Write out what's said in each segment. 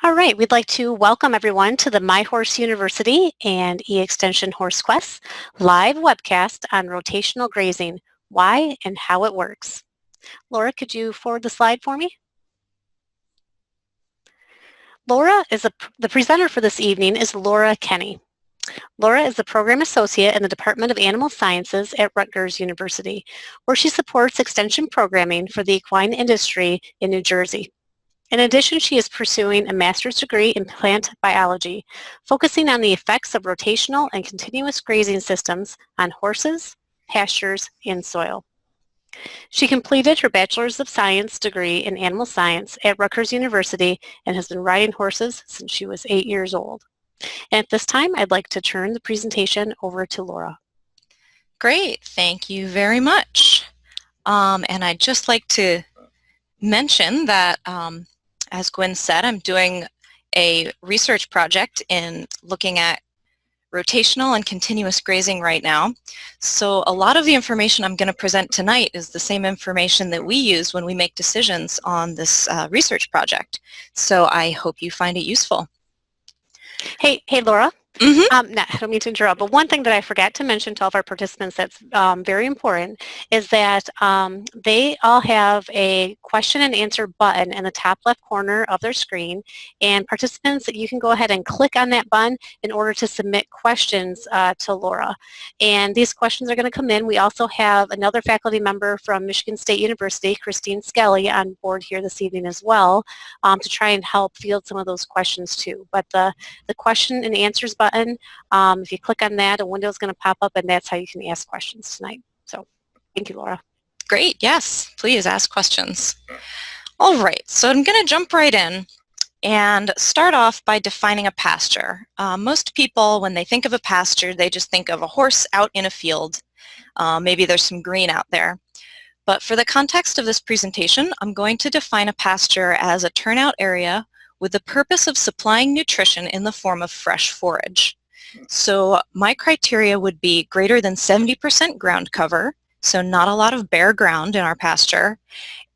All right, we'd like to welcome everyone to the My Horse University and E-Extension Horse Quest live webcast on rotational grazing, why and how it works. Laura, could you forward the slide for me? The presenter for this evening is Laura Kenny. Laura is the Program Associate in the Department of Animal Sciences at Rutgers University, where she supports extension programming for the equine industry in New Jersey. In addition, she is pursuing a master's degree in plant biology, focusing on the effects of rotational and continuous grazing systems on horses, pastures, and soil. She completed her Bachelor's of Science degree in Animal Science at Rutgers University and has been riding horses since she was 8 years old. And at this time, I'd like to turn the presentation over to Laura. Great, thank you very much. And I'd just like to mention that, as Gwen said, I'm doing a research project in looking at rotational and continuous grazing right now. So a lot of the information I'm going to present tonight is the same information that we use when we make decisions on this research project. So I hope you find it useful. Hey, Laura. Mm-hmm. No, I don't mean to interrupt, but one thing that I forgot to mention to all of our participants that's very important is that they all have a question and answer button in the top left corner of their screen, and participants, you can go ahead and click on that button in order to submit questions to Laura. And these questions are going to come in. We also have another faculty member from Michigan State University, Christine Skelly, on board here this evening as well to try and help field some of those questions too. But the question and answers button, if you click on that, a window is going to pop up, and that's how you can ask questions tonight. So thank you, Laura. Great, yes, please ask questions. All right, so I'm going to jump right in and start off by defining a pasture. Most people, when they think of a pasture, they just think of a horse out in a field. Maybe there's some green out there. But for the context of this presentation, I'm going to define a pasture as a turnout area with the purpose of supplying nutrition in the form of fresh forage. So my criteria would be greater than 70% ground cover, so not a lot of bare ground in our pasture,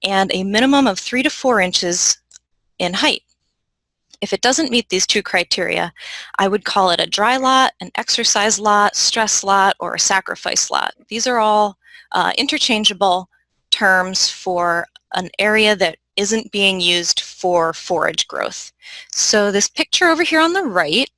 and a minimum of 3 to 4 inches in height. If it doesn't meet these two criteria, I would call it a dry lot, an exercise lot, stress lot, or a sacrifice lot. These are all interchangeable terms for an area that isn't being used for forage growth. So this picture over here on the right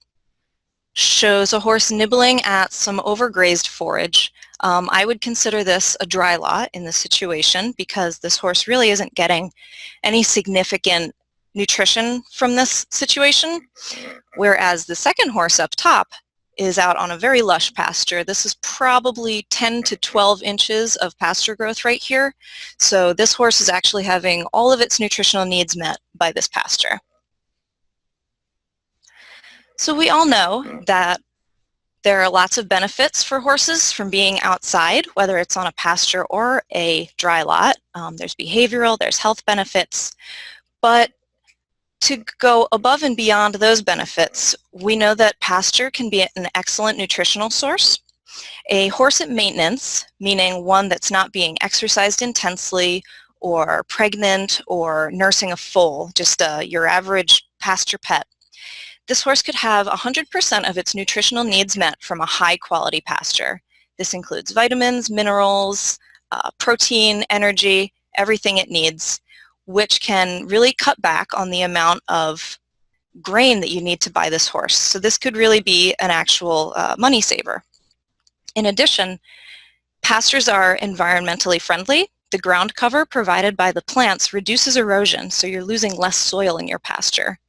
shows a horse nibbling at some overgrazed forage. I would consider this a dry lot in this situation because this horse really isn't getting any significant nutrition from this situation, whereas the second horse up top is out on a very lush pasture. This is probably 10 to 12 inches of pasture growth right here. So this horse is actually having all of its nutritional needs met by this pasture. So we all know that there are lots of benefits for horses from being outside, whether it's on a pasture or a dry lot. There's behavioral, there's health benefits, but to go above and beyond those benefits, we know that pasture can be an excellent nutritional source. A horse at maintenance, meaning one that's not being exercised intensely or pregnant or nursing a foal, just your average pasture pet, this horse could have 100% of its nutritional needs met from a high-quality pasture. This includes vitamins, minerals, protein, energy, everything it needs, which can really cut back on the amount of grain that you need to buy this horse. So this could really be an actual money saver. In addition, pastures are environmentally friendly. The ground cover provided by the plants reduces erosion, so you're losing less soil in your pasture.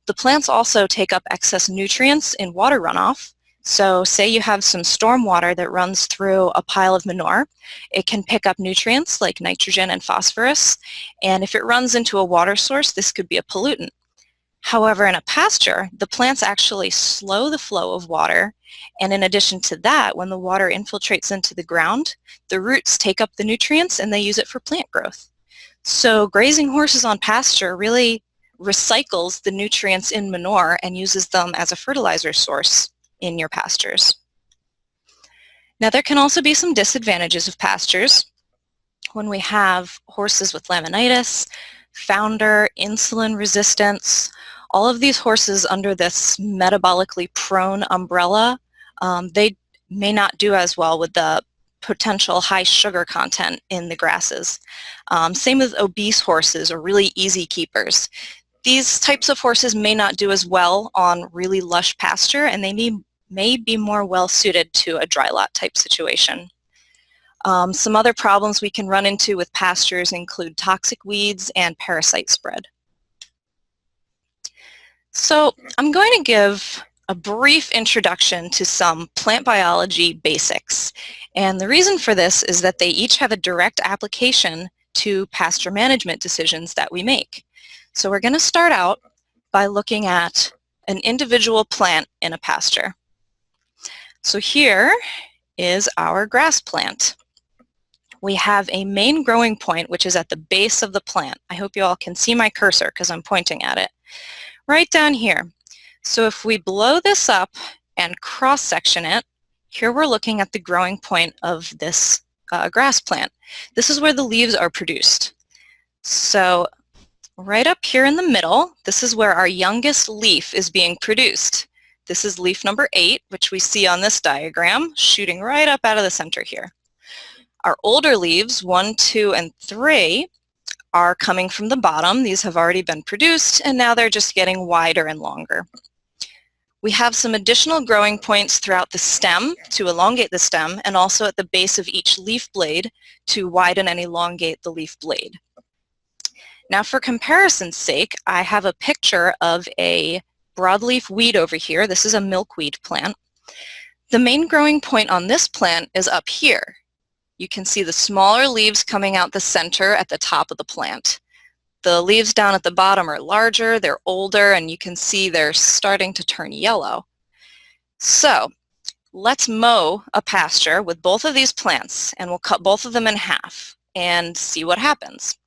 The plants also take up excess nutrients in water runoff. So say you have some storm water that runs through a pile of manure. It can pick up nutrients like nitrogen and phosphorus, and if it runs into a water source, this could be a pollutant. However, in a pasture, the plants actually slow the flow of water, and in addition to that, when the water infiltrates into the ground, the roots take up the nutrients and they use it for plant growth. So grazing horses on pasture really recycles the nutrients in manure and uses them as a fertilizer source in your pastures. Now there can also be some disadvantages of pastures. When we have horses with laminitis, founder, insulin resistance, All of these horses under this metabolically prone umbrella, they may not do as well with the potential high sugar content in the grasses. Same with obese horses or really easy keepers. These types of horses may not do as well on really lush pasture, and they may be more well suited to a dry lot type situation. Some other problems we can run into with pastures include toxic weeds and parasite spread. So I'm going to give a brief introduction to some plant biology basics. And the reason for this is that they each have a direct application to pasture management decisions that we make. So we're going to start out by looking at an individual plant in a pasture. So here is our grass plant. We have a main growing point, which is at the base of the plant. I hope you all can see my cursor because I'm pointing at it. Right down here. So if we blow this up and cross-section it, here we're looking at the growing point of this grass plant. This is where the leaves are produced. So right up here in the middle, this is where our youngest leaf is being produced. This is leaf number 8, which we see on this diagram, shooting right up out of the center here. Our older leaves, 1, 2, and 3, are coming from the bottom. These have already been produced, and now they're just getting wider and longer. We have some additional growing points throughout the stem to elongate the stem, and also at the base of each leaf blade to widen and elongate the leaf blade. Now for comparison's sake, I have a picture of a broadleaf weed over here. This is a milkweed plant. The main growing point on this plant is up here. You can see the smaller leaves coming out the center at the top of the plant. The leaves down at the bottom are larger, they're older, and you can see they're starting to turn yellow. So let's mow a pasture with both of these plants, and we'll cut both of them in half and see what happens.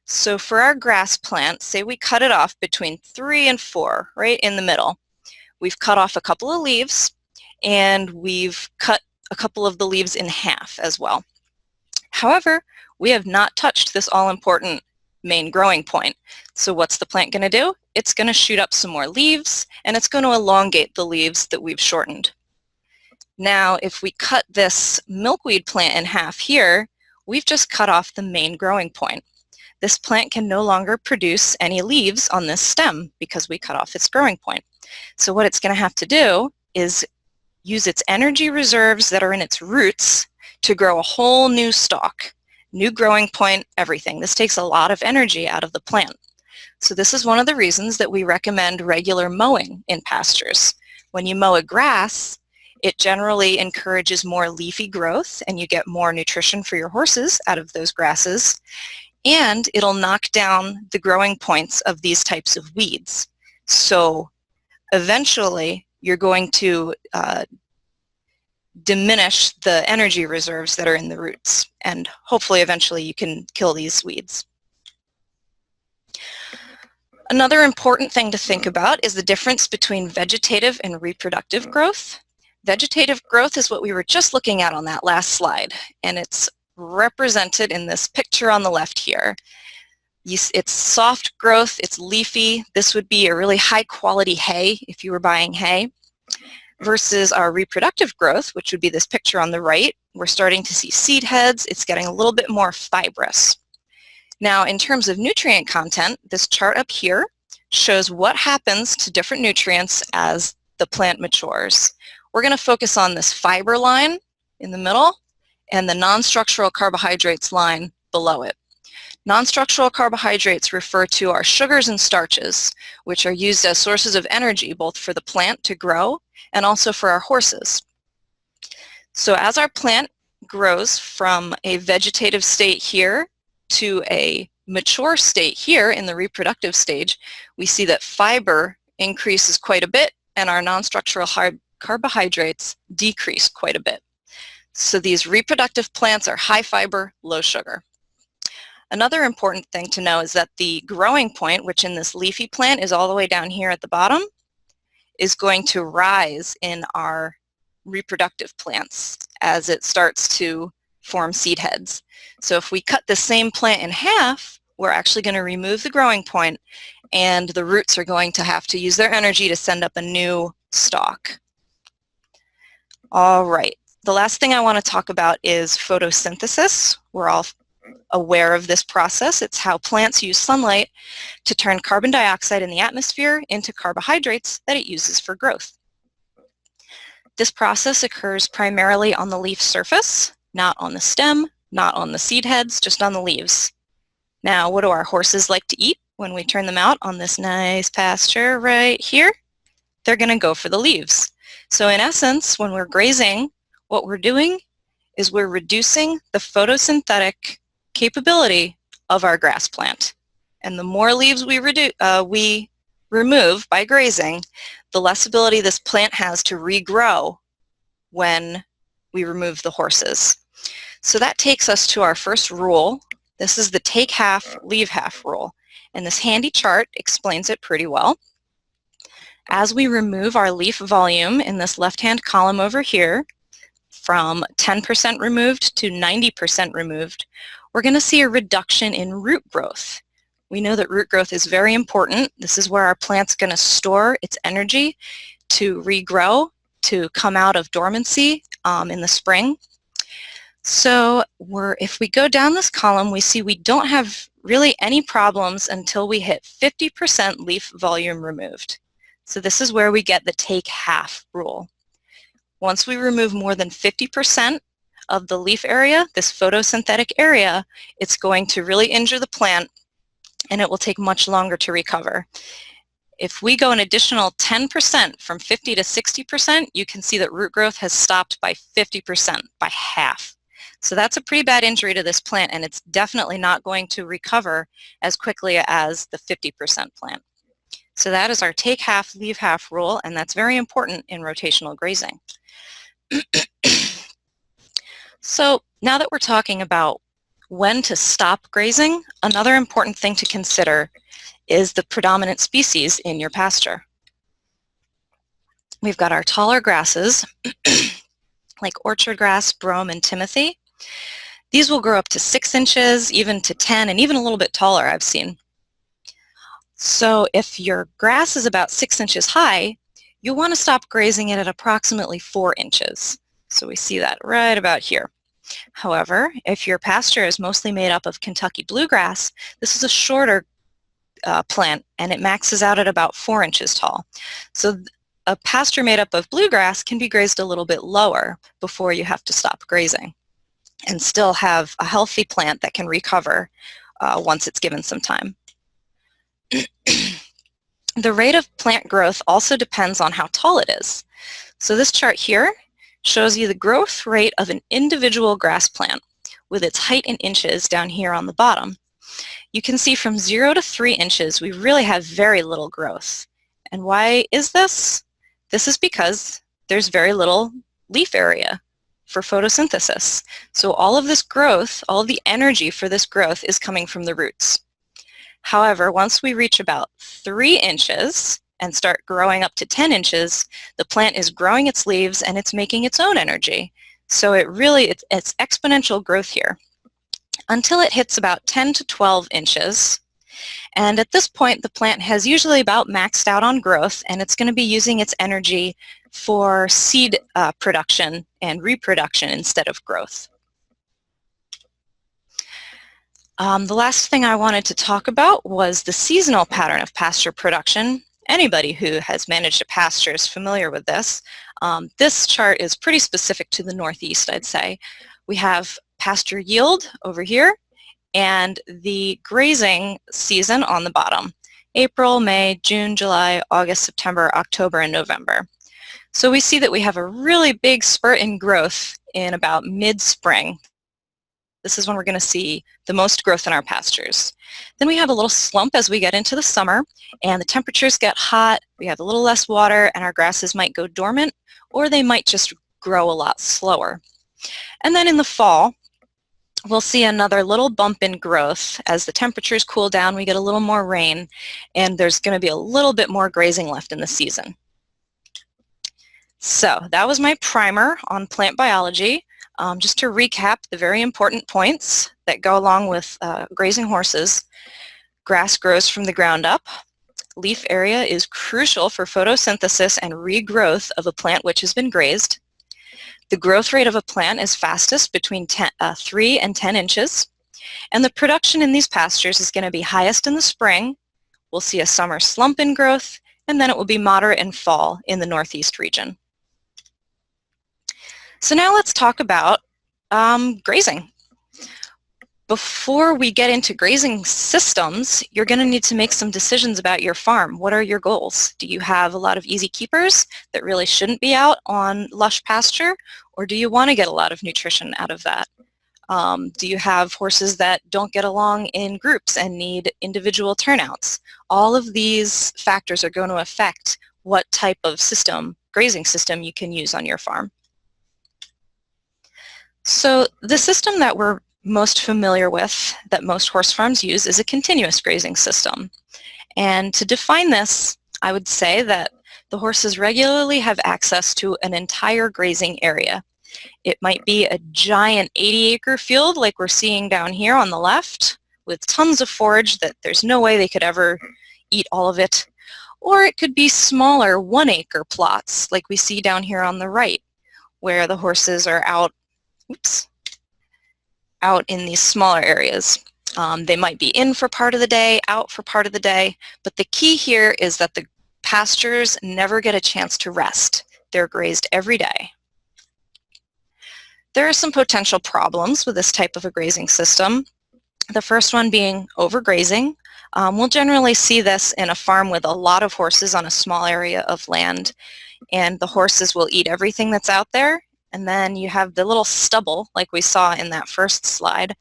So for our grass plant, say we cut it off between 3 and 4, right in the middle. We've cut off a couple of leaves, and we've cut a couple of the leaves in half as well. However, we have not touched this all-important main growing point. So what's the plant going to do? It's going to shoot up some more leaves, and it's going to elongate the leaves that we've shortened. Now, if we cut this milkweed plant in half here, we've just cut off the main growing point. This plant can no longer produce any leaves on this stem because we cut off its growing point. So what it's going to have to do is use its energy reserves that are in its roots to grow a whole new stalk, new growing point, everything. This takes a lot of energy out of the plant. So this is one of the reasons that we recommend regular mowing in pastures. When you mow a grass, it generally encourages more leafy growth, and you get more nutrition for your horses out of those grasses, and it'll knock down the growing points of these types of weeds. So eventually, you're going to diminish the energy reserves that are in the roots, and hopefully eventually you can kill these weeds. Another important thing to think about is the difference between vegetative and reproductive growth. Vegetative growth is what we were just looking at on that last slide, and it's represented in this picture on the left here. It's soft growth, it's leafy. This would be a really high quality hay if you were buying hay. Versus our reproductive growth, which would be this picture on the right. We're starting to see seed heads. It's getting a little bit more fibrous. Now, in terms of nutrient content, this chart up here shows what happens to different nutrients as the plant matures. We're going to focus on this fiber line in the middle and the non-structural carbohydrates line below it. Non-structural carbohydrates refer to our sugars and starches, which are used as sources of energy both for the plant to grow and also for our horses. So as our plant grows from a vegetative state here to a mature state here in the reproductive stage, we see that fiber increases quite a bit and our non-structural carbohydrates decrease quite a bit. So these reproductive plants are high fiber, low sugar. Another important thing to know is that the growing point, which in this leafy plant is all the way down here at the bottom, is going to rise in our reproductive plants as it starts to form seed heads. So if we cut the same plant in half, we're actually going to remove the growing point, and the roots are going to have to use their energy to send up a new stalk. All right, the last thing I want to talk about is photosynthesis. We're all aware of this process. It's how plants use sunlight to turn carbon dioxide in the atmosphere into carbohydrates that it uses for growth. This process occurs primarily on the leaf surface, not on the stem, not on the seed heads, just on the leaves. Now, what do our horses like to eat when we turn them out on this nice pasture right here? They're going to go for the leaves. So in essence, when we're grazing, what we're doing is we're reducing the photosynthetic capability of our grass plant. And the more leaves we remove by grazing, the less ability this plant has to regrow when we remove the horses. So that takes us to our first rule. This is the take half, leave half rule. And this handy chart explains it pretty well. As we remove our leaf volume in this left-hand column over here, from 10% removed to 90% removed, we're going to see a reduction in root growth. We know that root growth is very important. This is where our plant's going to store its energy to regrow, to come out of dormancy in the spring. So if we go down this column, we see we don't have really any problems until we hit 50% leaf volume removed. So this is where we get the take half rule. Once we remove more than 50% of the leaf area, this photosynthetic area, it's going to really injure the plant and it will take much longer to recover. If we go an additional 10% from 50 to 60%, you can see that root growth has stopped by 50%, by half. So that's a pretty bad injury to this plant, and it's definitely not going to recover as quickly as the 50% plant. So that is our take half, leave half rule, and that's very important in rotational grazing. So now that we're talking about when to stop grazing, another important thing to consider is the predominant species in your pasture. We've got our taller grasses, like orchard grass, brome, and timothy. These will grow up to 6 inches, even to 10, and even a little bit taller, I've seen. So if your grass is about 6 inches high, you'll want to stop grazing it at approximately 4 inches. So we see that right about here. However, if your pasture is mostly made up of Kentucky bluegrass, this is a shorter plant, and it maxes out at about 4 inches tall. So a pasture made up of bluegrass can be grazed a little bit lower before you have to stop grazing and still have a healthy plant that can recover once it's given some time. The rate of plant growth also depends on how tall it is. So this chart here shows you the growth rate of an individual grass plant with its height in inches down here on the bottom. You can see from 0 to 3 inches we really have very little growth. And why is this? This is because there's very little leaf area for photosynthesis. So all of this growth, all of the energy for this growth is coming from the roots. However, once we reach about 3 inches and start growing up to 10 inches, the plant is growing its leaves and it's making its own energy. So it's exponential growth here until it hits about 10 to 12 inches. And at this point, the plant has usually about maxed out on growth, and it's going to be using its energy for seed production and reproduction instead of growth. The last thing I wanted to talk about was the seasonal pattern of pasture production. Anybody who has managed a pasture is familiar with this. This chart is pretty specific to the Northeast, I'd say. We have pasture yield over here and the grazing season on the bottom. April, May, June, July, August, September, October, and November. So we see that we have a really big spurt in growth in about mid-spring. This is when we're going to see the most growth in our pastures. Then we have a little slump as we get into the summer, and the temperatures get hot, we have a little less water, and our grasses might go dormant, or they might just grow a lot slower. And then in the fall, we'll see another little bump in growth. As the temperatures cool down, we get a little more rain, and there's going to be a little bit more grazing left in the season. So that was my primer on plant biology. Just to recap the very important points that go along with grazing horses. Grass grows from the ground up. Leaf area is crucial for photosynthesis and regrowth of a plant which has been grazed. The growth rate of a plant is fastest between 3 and 10 inches. And the production in these pastures is going to be highest in the spring. We'll see a summer slump in growth, and then it will be moderate in fall in the Northeast region. So now let's talk about grazing. Before we get into grazing systems, you're going to need to make some decisions about your farm. What are your goals? Do you have a lot of easy keepers that really shouldn't be out on lush pasture, or do you want to get a lot of nutrition out of that? Do you have horses that don't get along in groups and need individual turnouts? All of these factors are going to affect what type of grazing system you can use on your farm. So the system that we're most familiar with, that most horse farms use, is a continuous grazing system. And to define this, I would say that the horses regularly have access to an entire grazing area. It might be a giant 80-acre field like we're seeing down here on the left, with tons of forage that there's no way they could ever eat all of it. Or it could be smaller 1-acre plots like we see down here on the right, where the horses are out in these smaller areas. They might be in for part of the day, out for part of the day, but the key here is that the pastures never get a chance to rest. They're grazed every day. There are some potential problems with this type of a grazing system. The first one being overgrazing. We'll generally see this in a farm with a lot of horses on a small area of land, and the horses will eat everything that's out there, and then you have the little stubble like we saw in that first slide.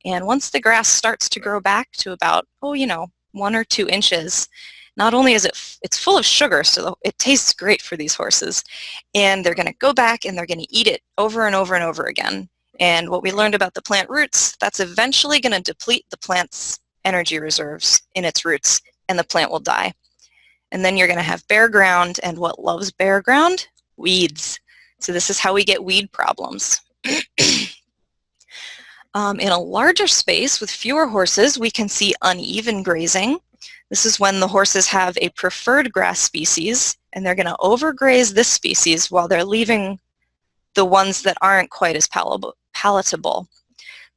And once the grass starts to grow back to about, 1 or 2 inches, not only is it's full of sugar, so it tastes great for these horses, and they're going to go back and they're going to eat it over and over and over again. And what we learned about the plant roots, that's eventually going to deplete the plant's energy reserves in its roots, and the plant will die. And then you're going to have bare ground, and what loves bare ground? Weeds. So this is how we get weed problems. In a larger space with fewer horses, we can see uneven grazing. This is when the horses have a preferred grass species, and they're going to overgraze this species while they're leaving the ones that aren't quite as palatable.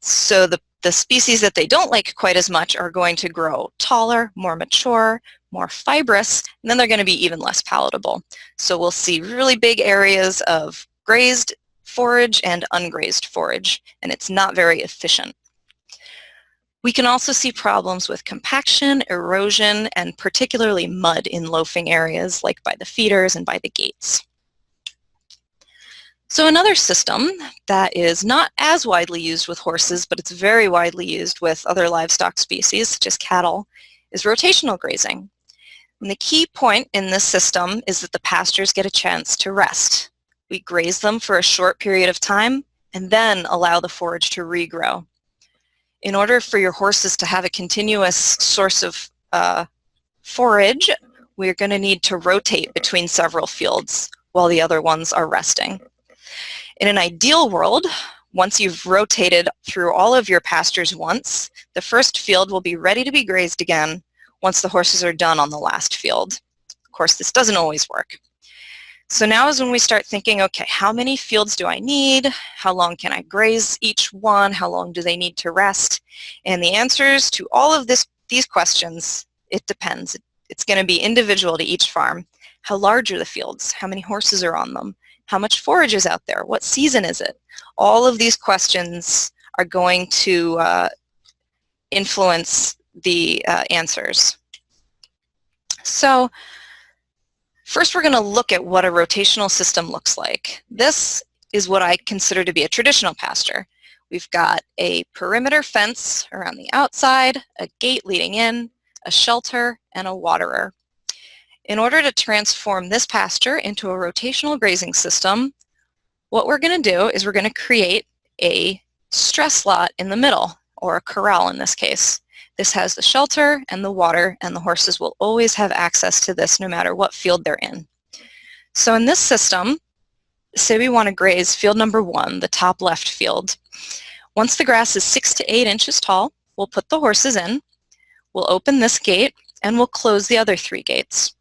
So the species that they don't like quite as much are going to grow taller, more mature, more fibrous, and then they're going to be even less palatable. So we'll see really big areas of grazed forage and ungrazed forage, and it's not very efficient. We can also see problems with compaction, erosion, and particularly mud in loafing areas like by the feeders and by the gates. So another system that is not as widely used with horses, but it's very widely used with other livestock species, such as cattle, is rotational grazing. And the key point in this system is that the pastures get a chance to rest. We graze them for a short period of time and then allow the forage to regrow. In order for your horses to have a continuous source of forage, we're going to need to rotate between several fields while the other ones are resting. In an ideal world, once you've rotated through all of your pastures once, the first field will be ready to be grazed again once the horses are done on the last field. Of course, this doesn't always work. So now is when we start thinking, okay, how many fields do I need? How long can I graze each one? How long do they need to rest? And the answers to all of these questions, it depends. It's going to be individual to each farm. How large are the fields? How many horses are on them? How much forage is out there? What season is it? All of these questions are going to influence the answers. So first, we're going to look at what a rotational system looks like. This is what I consider to be a traditional pasture. We've got a perimeter fence around the outside, a gate leading in, a shelter, and a waterer. In order to transform this pasture into a rotational grazing system, what we're going to do is we're going to create a stress lot in the middle, or a corral in this case. This has the shelter and the water, and the horses will always have access to this no matter what field they're in. So in this system, say we want to graze field number 1, the top left field. Once the grass is 6 to 8 inches tall, we'll put the horses in, we'll open this gate, and we'll close the other 3 gates.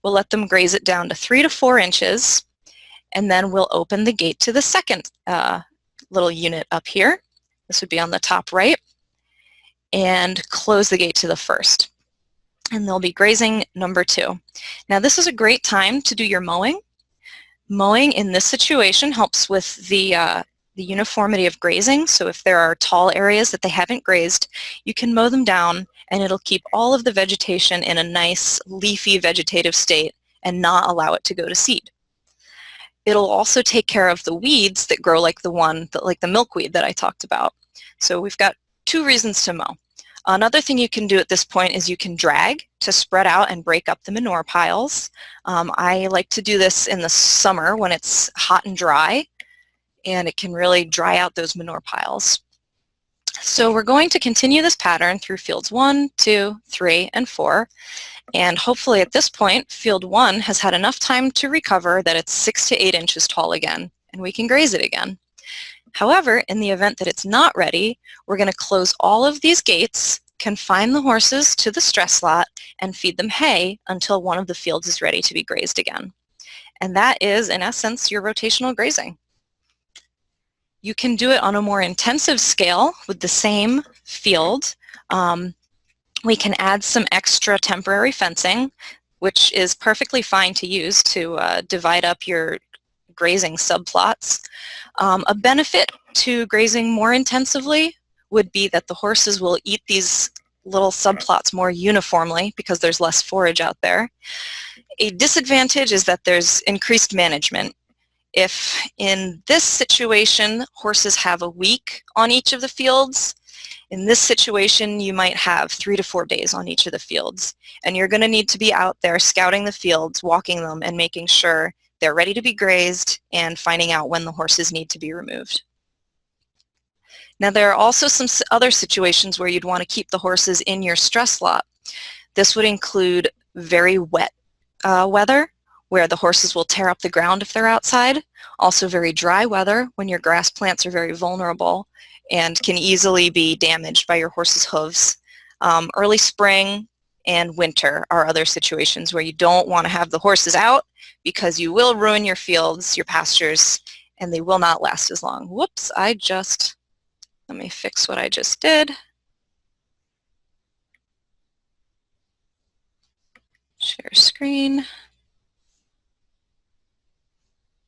We'll let them graze it down to 3 to 4 inches, and then we'll open the gate to the second little unit up here. This would be on the top right, and close the gate to the first. And they'll be grazing number 2. Now this is a great time to do your mowing. Mowing in this situation helps with the uniformity of grazing. So if there are tall areas that they haven't grazed, you can mow them down and it'll keep all of the vegetation in a nice leafy vegetative state and not allow it to go to seed. It'll also take care of the weeds that grow like the milkweed that I talked about. So we've got 2 reasons to mow. Another thing you can do at this point is you can drag to spread out and break up the manure piles. I like to do this in the summer when it's hot and dry, and it can really dry out those manure piles. So we're going to continue this pattern through fields 1, 2, 3, and 4. And hopefully at this point, field 1 has had enough time to recover that it's 6 to 8 inches tall again, and we can graze it again. However, in the event that it's not ready, we're going to close all of these gates, confine the horses to the stress lot, and feed them hay until one of the fields is ready to be grazed again. And that is, in essence, your rotational grazing. You can do it on a more intensive scale with the same field. We can add some extra temporary fencing, which is perfectly fine to use to divide up your grazing subplots. A benefit to grazing more intensively would be that the horses will eat these little subplots more uniformly because there's less forage out there. A disadvantage is that there's increased management. If in this situation horses have a week on each of the fields, in this situation you might have 3 to 4 days on each of the fields, and you're going to need to be out there scouting the fields, walking them, and making sure they're ready to be grazed and finding out when the horses need to be removed. Now there are also some other situations where you'd want to keep the horses in your stress lot. This would include very wet weather, where the horses will tear up the ground if they're outside. Also very dry weather, when your grass plants are very vulnerable and can easily be damaged by your horse's hooves. Early spring and winter are other situations where you don't want to have the horses out because you will ruin your fields, your pastures, and they will not last as long. Whoops, let me fix what I just did. Share screen.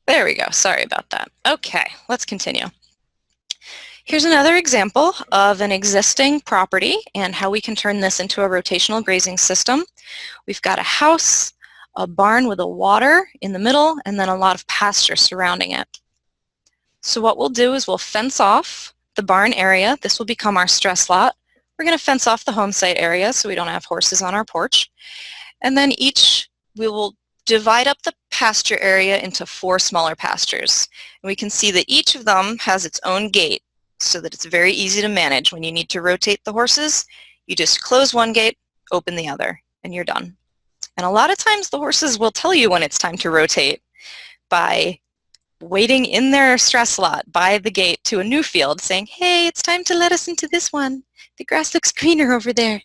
There we go, sorry about that. Okay, let's continue. Here's another example of an existing property and how we can turn this into a rotational grazing system. We've got a house, a barn with a water in the middle, and then a lot of pasture surrounding it. So what we'll do is we'll fence off the barn area. This will become our stress lot. We're going to fence off the home site area so we don't have horses on our porch. And then we will divide up the pasture area into 4 smaller pastures. And we can see that each of them has its own gate, so that it's very easy to manage. When you need to rotate the horses, you just close one gate, open the other, and you're done. And a lot of times the horses will tell you when it's time to rotate by waiting in their stress lot by the gate to a new field saying, hey, it's time to let us into this one. The grass looks greener over there.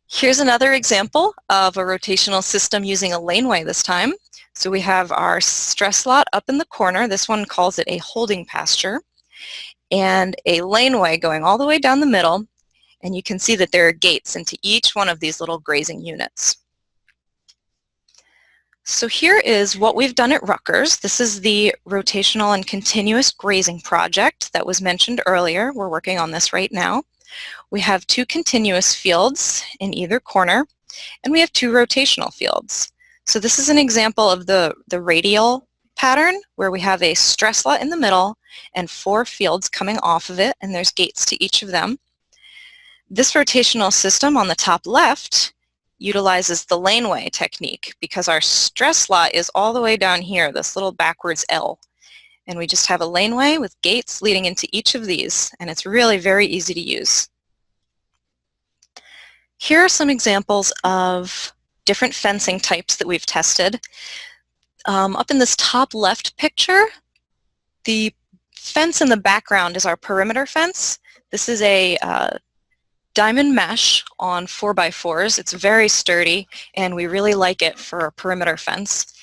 Here's another example of a rotational system using a laneway this time. So we have our stress lot up in the corner. This one calls it a holding pasture, and a laneway going all the way down the middle, and you can see that there are gates into each one of these little grazing units. So here is what we've done at Rutgers. This is the rotational and continuous grazing project that was mentioned earlier. We're working on this right now. We have 2 continuous fields in either corner, and we have 2 rotational fields. So this is an example of the radial pattern where we have a stress lot in the middle and 4 fields coming off of it, and there's gates to each of them. This rotational system on the top left utilizes the laneway technique because our stress lot is all the way down here, this little backwards L. And we just have a laneway with gates leading into each of these, and it's really very easy to use. Here are some examples of different fencing types that we've tested. Up in this top left picture, the fence in the background is our perimeter fence. This is a diamond mesh on 4x4s. It's very sturdy, and we really like it for a perimeter fence.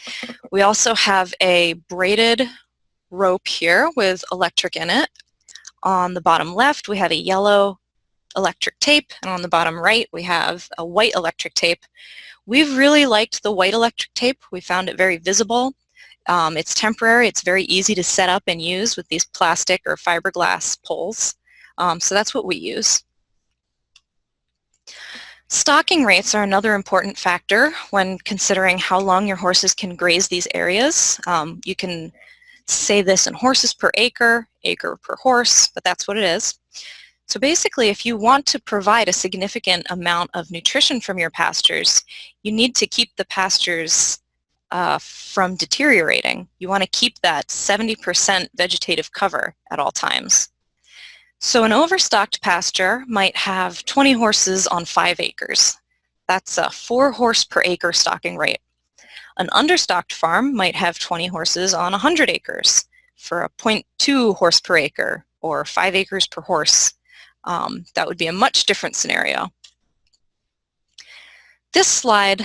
We also have a braided rope here with electric in it. On the bottom left, we have a yellow electric tape, and on the bottom right, we have a white electric tape. We've really liked the white electric tape. We found it very visible. It's temporary. It's very easy to set up and use with these plastic or fiberglass poles. So that's what we use. Stocking rates are another important factor when considering how long your horses can graze these areas. You can say this in horses per acre, acre per horse, but that's what it is. So basically, if you want to provide a significant amount of nutrition from your pastures, you need to keep the pastures from deteriorating. You want to keep that 70% vegetative cover at all times. So an overstocked pasture might have 20 horses on 5 acres. That's a 4 horse per acre stocking rate. An understocked farm might have 20 horses on 100 acres for a 0.2 horse per acre or 5 acres per horse. That would be a much different scenario. This slide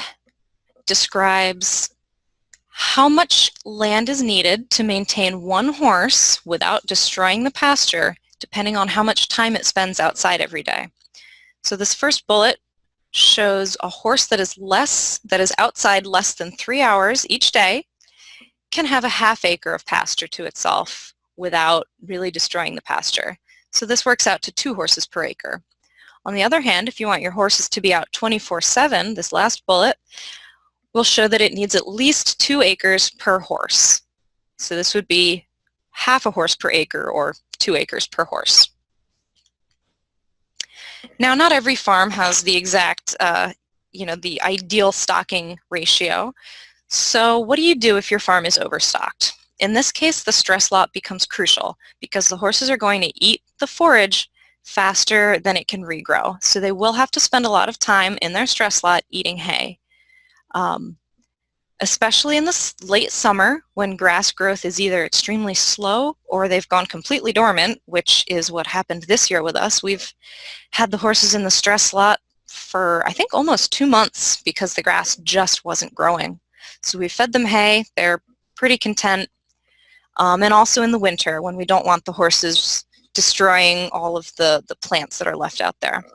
describes how much land is needed to maintain 1 horse without destroying the pasture, depending on how much time it spends outside every day. So this first bullet shows a horse that is outside less than 3 hours each day can have a ½ acre of pasture to itself without really destroying the pasture. So this works out to 2 horses per acre. On the other hand, if you want your horses to be out 24/7, this last bullet will show that it needs at least 2 acres per horse. So this would be ½ a horse per acre or 2 acres per horse. Now, not every farm has the exact, the ideal stocking ratio. So what do you do if your farm is overstocked? In this case, the stress lot becomes crucial because the horses are going to eat the forage faster than it can regrow. So they will have to spend a lot of time in their stress lot eating hay. Especially in the late summer when grass growth is either extremely slow or they've gone completely dormant, which is what happened this year with us. We've had the horses in the stress lot for, I think, almost 2 months because the grass just wasn't growing. So we fed them hay. They're pretty content. And also in the winter when we don't want the horses destroying all of the plants that are left out there.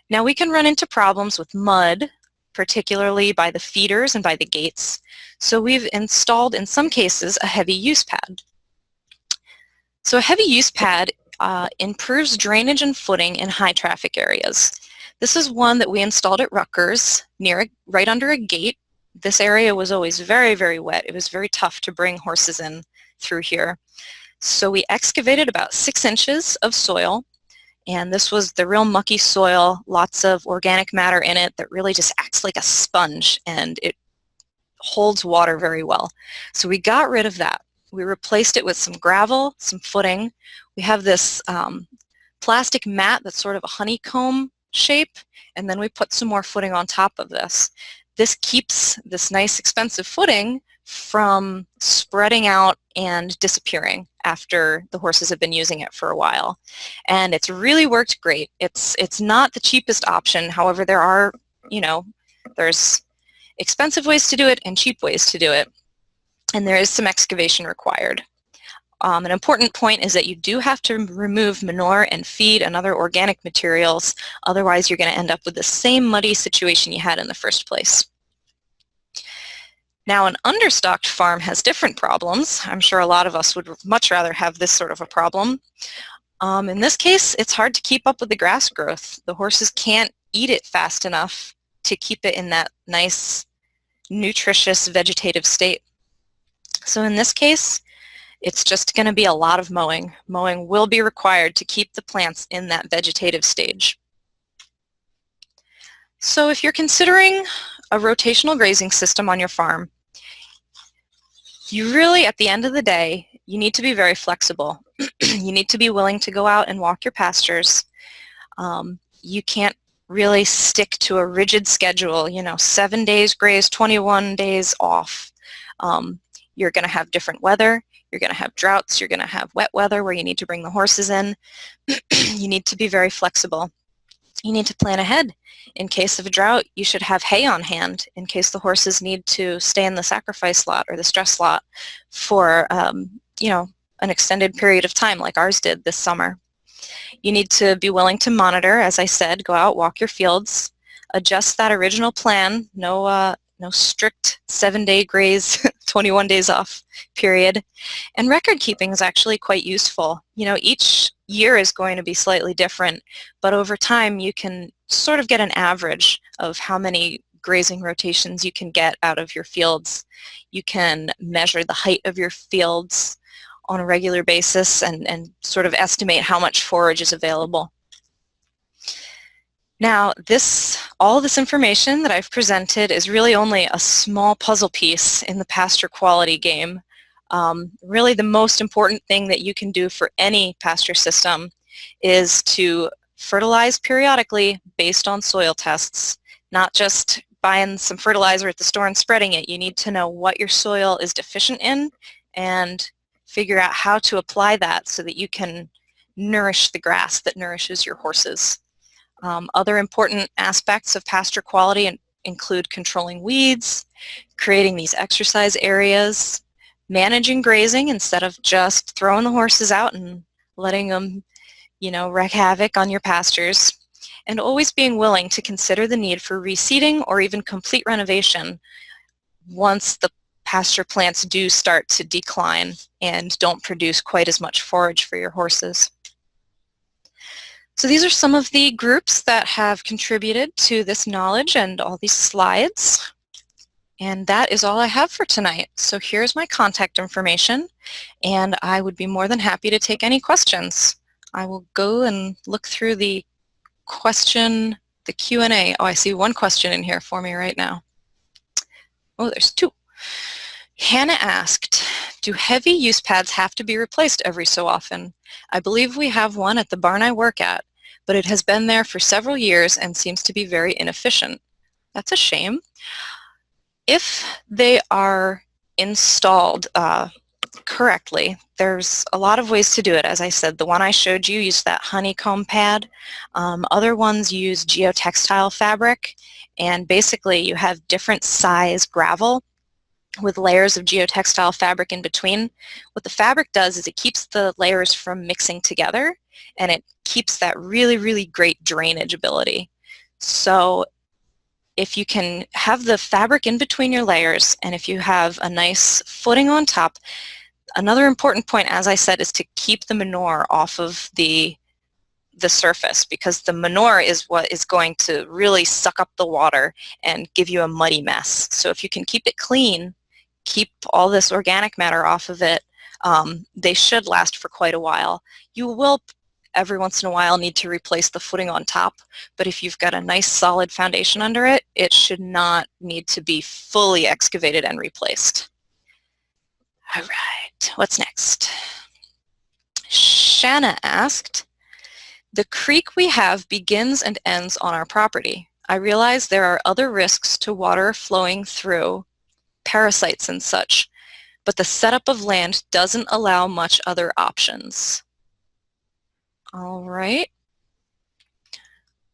Now we can run into problems with mud, particularly by the feeders and by the gates. So we've installed, in some cases, a heavy use pad. So a heavy use pad improves drainage and footing in high traffic areas. This is one that we installed at Rutgers, right under a gate. This area was always very, very wet. It was very tough to bring horses in through here. So we excavated about 6 inches of soil, and this was the real mucky soil, lots of organic matter in it that really just acts like a sponge, and it holds water very well. So we got rid of that. We replaced it with some gravel, some footing. We have this plastic mat that's sort of a honeycomb shape, and then we put some more footing on top of this. This keeps this nice expensive footing from spreading out and disappearing after the horses have been using it for a while. And it's really worked great. It's not the cheapest option. However, there are, there's expensive ways to do it and cheap ways to do it. And there is some excavation required. An important point is that you do have to remove manure and feed and other organic materials. Otherwise, you're going to end up with the same muddy situation you had in the first place. Now, an understocked farm has different problems. I'm sure a lot of us would much rather have this sort of a problem. In this case, it's hard to keep up with the grass growth. The horses can't eat it fast enough to keep it in that nice, nutritious, vegetative state. So in this case, it's just going to be a lot of mowing. Mowing will be required to keep the plants in that vegetative stage. So if you're considering a rotational grazing system on your farm, you really, at the end of the day, you need to be very flexible. You need to be willing to go out and walk your pastures. You can't really stick to a rigid schedule, 7 days graze, 21 days off. You're going to have different weather. You're going to have droughts. You're going to have wet weather where you need to bring the horses in. You need to be very flexible. You need to plan ahead. In case of a drought, you should have hay on hand in case the horses need to stay in the sacrifice slot or the stress slot for, an extended period of time like ours did this summer. You need to be willing to monitor, as I said, go out, walk your fields, adjust that original plan, no strict 7-day graze, 21 days off period. And record keeping is actually quite useful. Each year is going to be slightly different, but over time you can sort of get an average of how many grazing rotations you can get out of your fields. You can measure the height of your fields on a regular basis and sort of estimate how much forage is available. Now, all this information that I've presented is really only a small puzzle piece in the pasture quality game. Really the most important thing that you can do for any pasture system is to fertilize periodically based on soil tests, not just buying some fertilizer at the store and spreading it. You need to know what your soil is deficient in and figure out how to apply that so that you can nourish the grass that nourishes your horses. Other important aspects of pasture quality include controlling weeds, creating these exercise areas, managing grazing instead of just throwing the horses out and letting them, wreak havoc on your pastures, and always being willing to consider the need for reseeding or even complete renovation once the pasture plants do start to decline and don't produce quite as much forage for your horses. So these are some of the groups that have contributed to this knowledge and all these slides. And that is all I have for tonight. So here's my contact information, and I would be more than happy to take any questions. I will go and look through the Q&A. Oh, I see one question in here for me right now. Oh, there's two. Hannah asked, do heavy use pads have to be replaced every so often? I believe we have one at the barn I work at, but it has been there for several years and seems to be very inefficient. That's a shame. If they are installed correctly, there's a lot of ways to do it. As I said, the one I showed you used that honeycomb pad. Other ones use geotextile fabric, and basically you have different size gravel with layers of geotextile fabric in between. What the fabric does is it keeps the layers from mixing together, and it keeps that really, really great drainage ability. So if you can have the fabric in between your layers, and if you have a nice footing on top, another important point, as I said, is to keep the manure off of the surface, because the manure is what is going to really suck up the water and give you a muddy mess. So if you can keep it clean, keep all this organic matter off of it, they should last for quite a while. You will every once in a while need to replace the footing on top, but if you've got a nice solid foundation under it, it should not need to be fully excavated and replaced. All right, what's next? Shanna asked, the creek we have begins and ends on our property. I realize there are other risks to water flowing through, parasites and such, but the setup of land doesn't allow much other options. All right.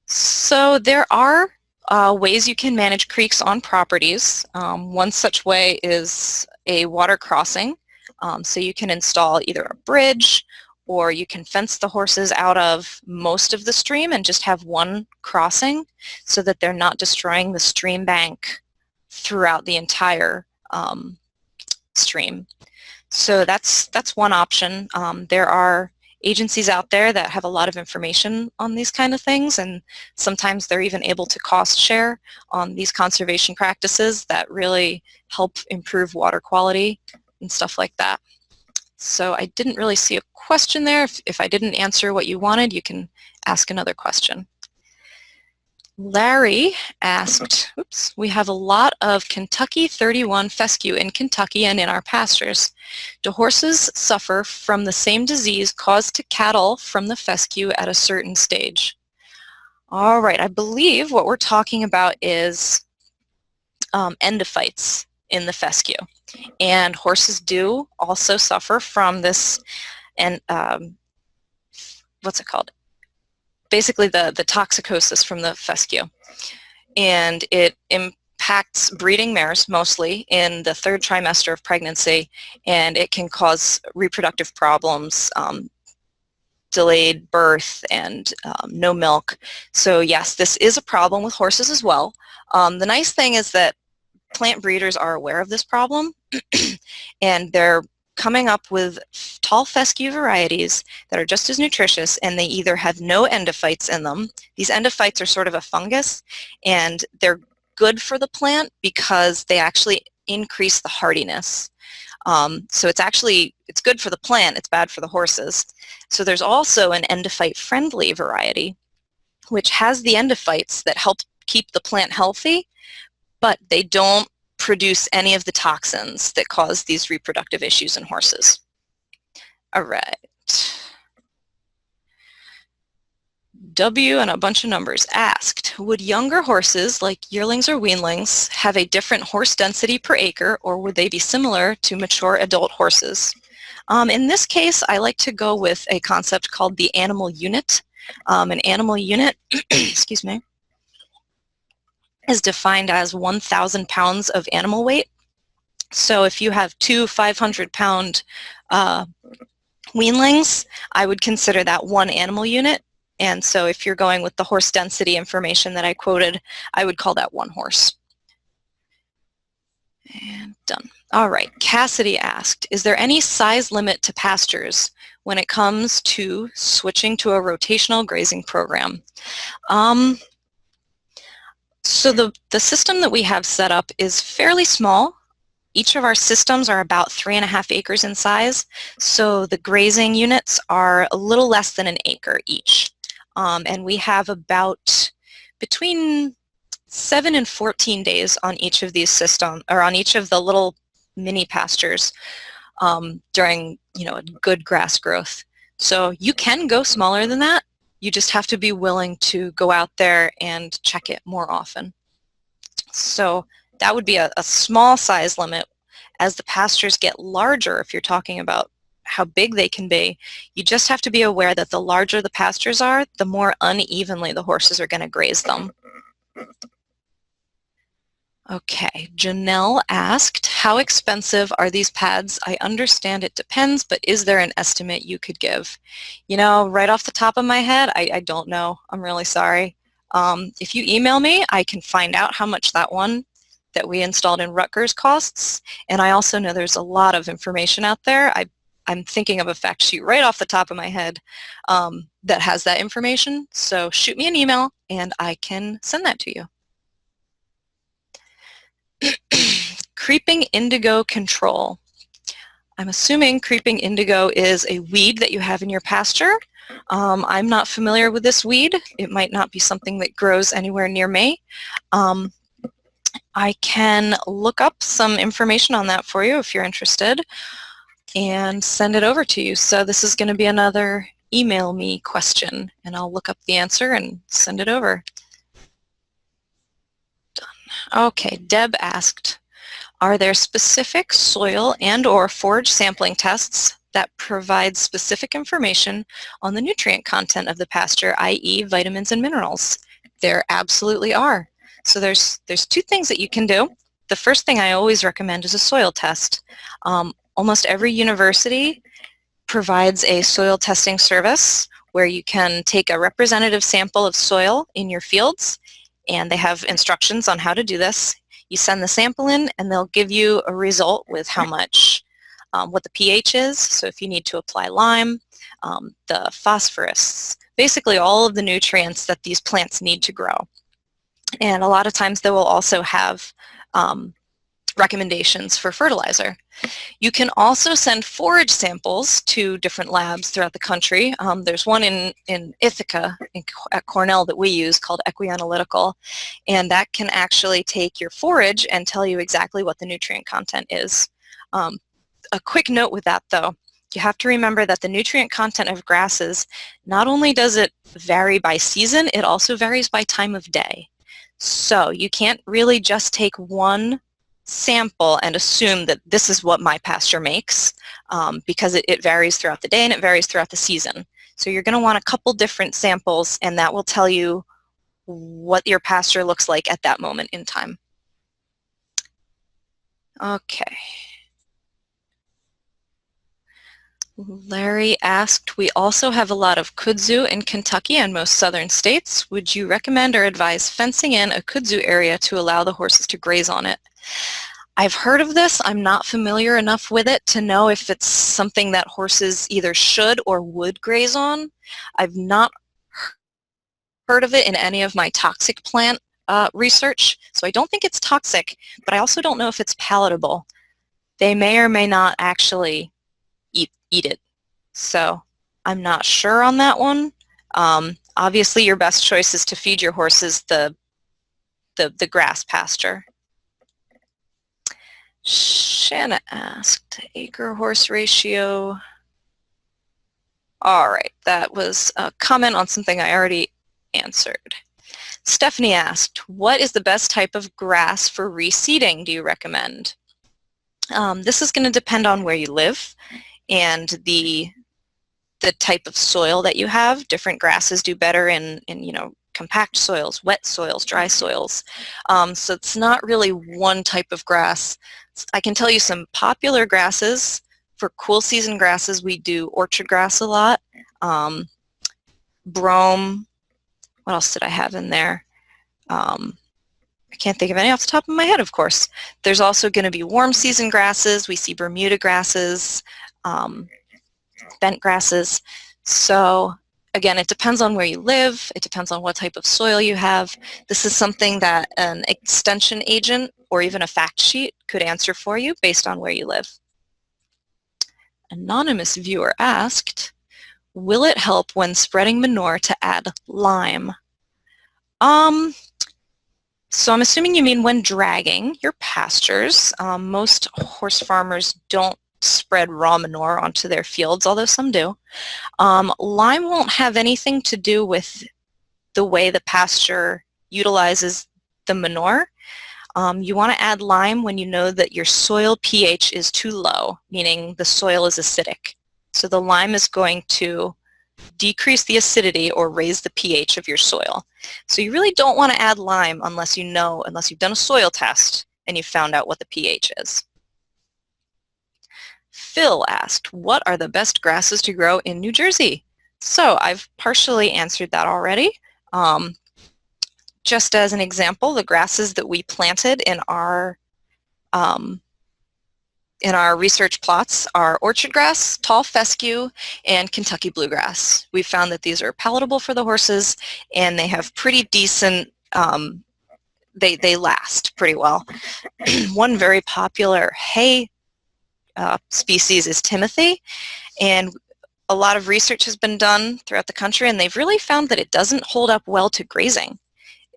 So there are ways you can manage creeks on properties. One such way is a water crossing. So you can install either a bridge, or you can fence the horses out of most of the stream and just have one crossing so that they're not destroying the stream bank throughout the entire stream. So that's one option. There are agencies out there that have a lot of information on these kind of things, and sometimes they're even able to cost share on these conservation practices that really help improve water quality and stuff like that. So I didn't really see a question there. If I didn't answer what you wanted, you can ask another question. Larry asked, oops, we have a lot of Kentucky 31 fescue in Kentucky and in our pastures. Do horses suffer from the same disease caused to cattle from the fescue at a certain stage? All right, I believe what we're talking about is endophytes in the fescue. And horses do also suffer from this, and what's it called? basically the toxicosis from the fescue. And it impacts breeding mares mostly in the 3rd trimester of pregnancy, and it can cause reproductive problems, delayed birth, and no milk. So yes, this is a problem with horses as well. The nice thing is that plant breeders are aware of this problem and they're coming up with tall fescue varieties that are just as nutritious, and they either have no endophytes in them. These endophytes are sort of a fungus, and they're good for the plant because they actually increase the hardiness. So it's good for the plant, it's bad for the horses. So there's also an endophyte-friendly variety, which has the endophytes that help keep the plant healthy, but they don't produce any of the toxins that cause these reproductive issues in horses. All right. W and a bunch of numbers asked, would younger horses like yearlings or weanlings have a different horse density per acre, or would they be similar to mature adult horses? In this case, I like to go with a concept called the animal unit. An animal unit, excuse me, is defined as 1,000 pounds of animal weight. So if you have 2 500-pound weanlings, I would consider that one animal unit. And so if you're going with the horse density information that I quoted, I would call that one horse. And done. All right, Cassidy asked, is there any size limit to pastures when it comes to switching to a rotational grazing program? So the system that we have set up is fairly small. Each of our systems are about 3.5 acres in size, so the grazing units are a little less than an acre each. And we have about between 7 and 14 days on each of these systems, or on each of the little mini pastures during a good grass growth. So you can go smaller than that. You just have to be willing to go out there and check it more often. So that would be a small size limit. As the pastures get larger, if you're talking about how big they can be, you just have to be aware that the larger the pastures are, the more unevenly the horses are going to graze them. Okay, Janelle asked, how expensive are these pads? I understand it depends, but is there an estimate you could give? Right off the top of my head, I don't know. I'm really sorry. If you email me, I can find out how much that one that we installed in Rutgers costs. And I also know there's a lot of information out there. I'm thinking of a fact sheet right off the top of my head that has that information. So shoot me an email and I can send that to you. Creeping indigo control. I'm assuming creeping indigo is a weed that you have in your pasture. I'm not familiar with this weed. It might not be something that grows anywhere near me. I can look up some information on that for you if you're interested and send it over to you. So this is going to be another email me question, and I'll look up the answer and send it over. Done. Okay, Deb asked, are there specific soil and or forage sampling tests that provide specific information on the nutrient content of the pasture, i.e. vitamins and minerals? There absolutely are. So there's 2 things that you can do. The first thing I always recommend is a soil test. Almost every university provides a soil testing service where you can take a representative sample of soil in your fields, and they have instructions on how to do this. You send the sample in and they'll give you a result with how much, what the pH is, so if you need to apply lime, the phosphorus, basically all of the nutrients that these plants need to grow. And a lot of times they will also have recommendations for fertilizer. You can also send forage samples to different labs throughout the country. There's one in Ithaca at Cornell that we use called Equianalytical, and that can actually take your forage and tell you exactly what the nutrient content is. A quick note with that though, you have to remember that the nutrient content of grasses, not only does it vary by season, it also varies by time of day. So you can't really just take one sample and assume that this is what my pasture makes because it varies throughout the day and it varies throughout the season. So you're going to want a couple different samples, and that will tell you what your pasture looks like at that moment in time. Okay. Larry asked, we also have a lot of kudzu in Kentucky and most southern states. Would you recommend or advise fencing in a kudzu area to allow the horses to graze on it? I've heard of this. I'm not familiar enough with it to know if it's something that horses either should or would graze on. I've not heard of it in any of my toxic plant research, so I don't think it's toxic, but I also don't know if it's palatable. They may or may not actually eat it. So I'm not sure on that one. Obviously, your best choice is to feed your horses the grass pasture. Shanna asked, acre horse ratio. All right, that was a comment on something I already answered. Stephanie asked, what is the best type of grass for reseeding do you recommend? This is going to depend on where you live and the type of soil that you have. Different grasses do better in compact soils, wet soils, dry soils. So it's not really one type of grass. I can tell you some popular grasses. For cool season grasses, we do orchard grass a lot. Brome. What else did I have in there? I can't think of any off the top of my head, of course. There's also going to be warm season grasses. We see Bermuda grasses, bent grasses. So again, it depends on where you live. It depends on what type of soil you have. This is something that an extension agent or even a fact sheet could answer for you based on where you live. Anonymous viewer asked, will it help when spreading manure to add lime? So I'm assuming you mean when dragging your pastures. Most horse farmers don't spread raw manure onto their fields, although some do. Lime won't have anything to do with the way the pasture utilizes the manure. You want to add lime when you know that your soil pH is too low, meaning the soil is acidic. So the lime is going to decrease the acidity or raise the pH of your soil. So you really don't want to add lime unless you've done a soil test and you've found out what the pH is. Phil asked, what are the best grasses to grow in New Jersey? So I've partially answered that already. Just as an example, the grasses that we planted in our research plots are orchard grass, tall fescue, and Kentucky bluegrass. We've found that these are palatable for the horses and they have pretty decent, they last pretty well. One very popular hay species is Timothy, and a lot of research has been done throughout the country and they've really found that it doesn't hold up well to grazing.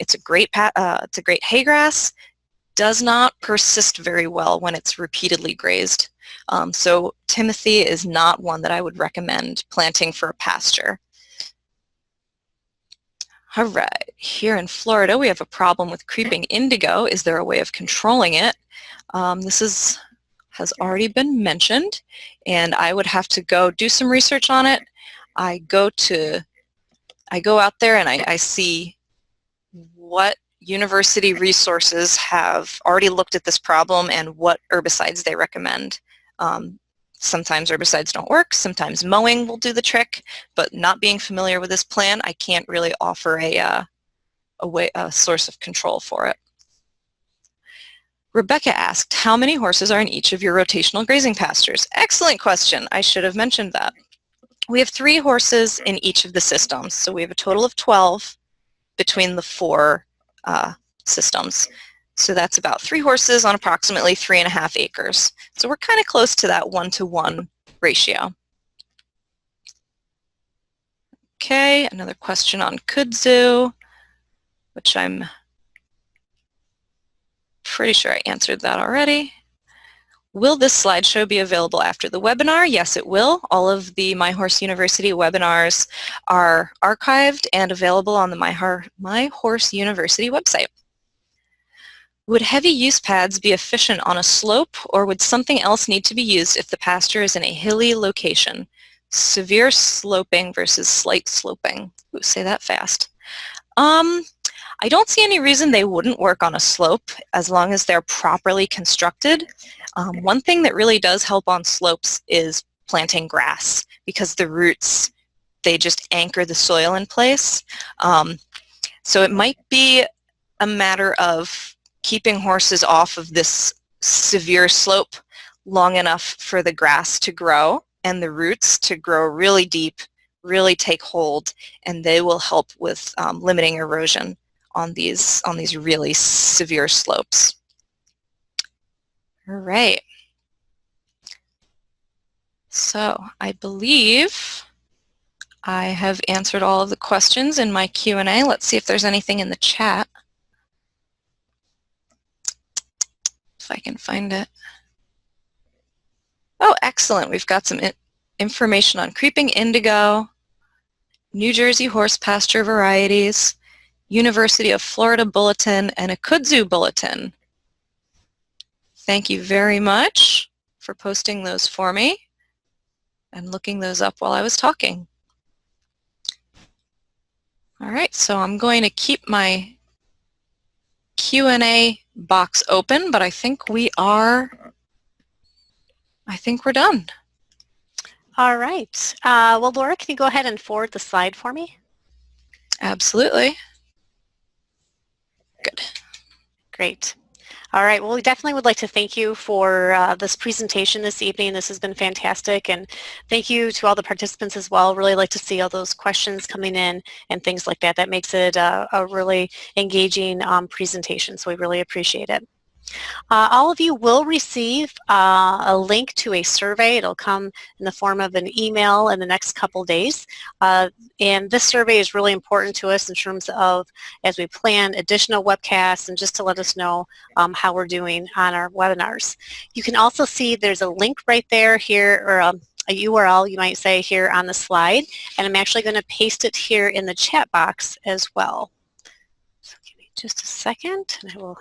It's a great hay grass, does not persist very well when it's repeatedly grazed. So Timothy is not one that I would recommend planting for a pasture. All right, here in Florida we have a problem with creeping indigo. Is there a way of controlling it? This has already been mentioned, and I would have to go do some research on it. I go out there and I see what university resources have already looked at this problem and what herbicides they recommend. Sometimes herbicides don't work, sometimes mowing will do the trick, but not being familiar with this plan, I can't really offer a source of control for it. Rebecca asked, how many horses are in each of your rotational grazing pastures? Excellent question. I should have mentioned that. We have 3 horses in each of the systems, so we have a total of 12 between the 4 systems. So that's about 3 horses on approximately 3.5 acres. So we're kind of close to that 1-to-1 ratio. Okay, another question on kudzu, which I'm pretty sure I answered that already. Will this slideshow be available after the webinar? Yes, it will. All of the My Horse University webinars are archived and available on the My Horse University website. Would heavy use pads be efficient on a slope, or would something else need to be used if the pasture is in a hilly location? severe sloping versus slight sloping. Ooh, say that fast. I don't see any reason they wouldn't work on a slope as long as they're properly constructed. One thing that really does help on slopes is planting grass, because the roots, they just anchor the soil in place. So it might be a matter of keeping horses off of this severe slope long enough for the grass to grow and the roots to grow really deep, really take hold, and they will help with limiting erosion on these really severe slopes. All right. So I believe I have answered all of the questions in my Q&A. Let's see if there's anything in the chat. If I can find it. Oh, excellent. We've got some information on creeping indigo, New Jersey horse pasture varieties, University of Florida bulletin, and a kudzu bulletin. Thank you very much for posting those for me and looking those up while I was talking. All right, so I'm going to keep my Q&A box open, but I think we're done. All right. Well, Laura, can you go ahead and forward the slide for me? Absolutely. Good. Great. All right. Well, we definitely would like to thank you for this presentation this evening. This has been fantastic. And thank you to all the participants as well. Really like to see all those questions coming in and things like that. That makes it a really engaging presentation. So we really appreciate it. All of you will receive a link to a survey. It'll come in the form of an email in the next couple days. And this survey is really important to us in terms of as we plan additional webcasts and just to let us know how we're doing on our webinars. You can also see there's a link right there here, or a URL, you might say, here on the slide. And I'm actually going to paste it here in the chat box as well. So give me just a second and I will...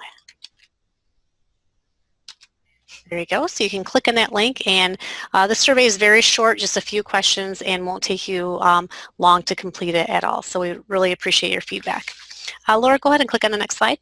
There you go. So you can click on that link, and the survey is very short, just a few questions, and won't take you long to complete it at all. So we really appreciate your feedback. Laura, go ahead and click on the next slide.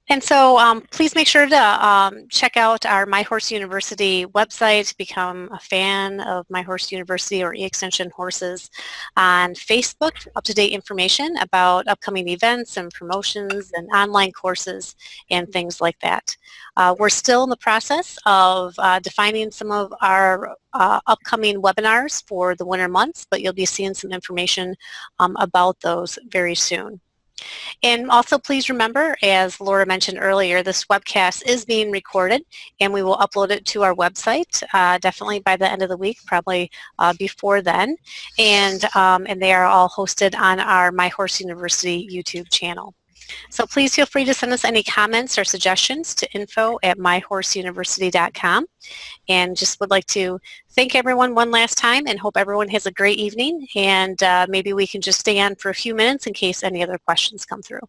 And so please make sure to check out our My Horse University website, become a fan of My Horse University or E-Extension Horses on Facebook for up-to-date information about upcoming events and promotions and online courses and things like that. We're still in the process of defining some of our upcoming webinars for the winter months, but you'll be seeing some information about those very soon. And also please remember, as Laura mentioned earlier, this webcast is being recorded and we will upload it to our website definitely by the end of the week, probably before then. And they are all hosted on our My Horse University YouTube channel. So please feel free to send us any comments or suggestions to info@myhorseuniversity.com. And just would like to thank everyone one last time and hope everyone has a great evening. And maybe we can just stay on for a few minutes in case any other questions come through.